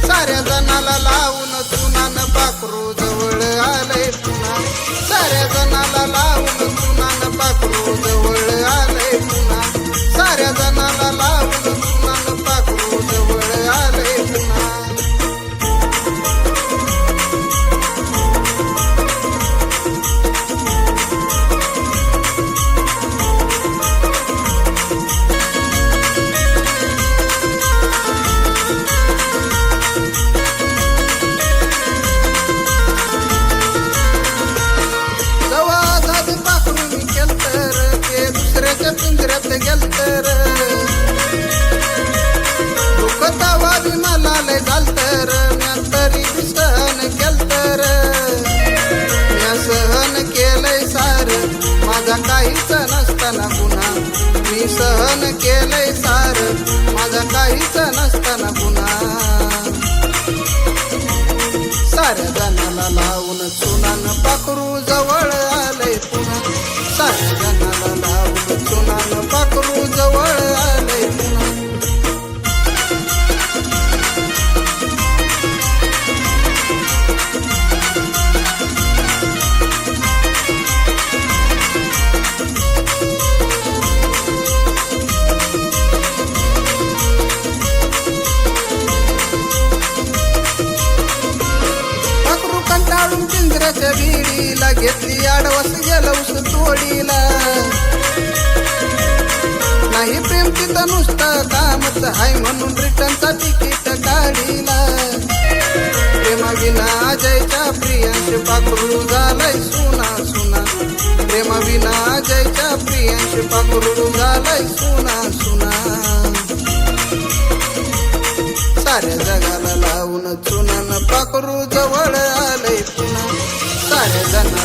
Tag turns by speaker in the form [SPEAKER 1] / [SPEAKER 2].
[SPEAKER 1] साऱ्या जनाला लावून चुनान पाखरू जवळ आलंय पुन्हा. साऱ्या जनाला लावून चुनान पाखरू जवळ आलंय पुन्हा. साऱ्या जनाला लावून चुनान पाखरू जवळ आलंय पुन्हा. पिंजऱ्यात गेलतर दुःख तवा बी मला लय झालतर. म्या तरी सहन केलतर. म्या सहन केलंय सार माझा काहीच नसताना गुन्हा. मी सहन केलंय सार माझा काहीच नसताना गुन्हा. साऱ्या जनाला लावून चुनान पाखरू जवळ आलंय पुन्हा. साऱ्या जनाला लावून चुनान पाखरू जवळ आलंय पुन्हा. पाखरू कंटाळून पिंजऱ्याच्या भिडीला घेतली आडवास गेलं उस तोडीला. नाही प्रेम तिथं नुसतं कामच हाय म्हणून रिटर्नचा तिकीट काढीला. प्रेमाविना अजयच्या प्रियांश पाखरू झालाय सुना सुना. प्रेमाविना अजयच्या प्रियांश पाखरू झालाय सुना सुना. साऱ्या जगाला लावून चुनान पाखरू जवळ आलंय पुन्हा. साऱ्या जण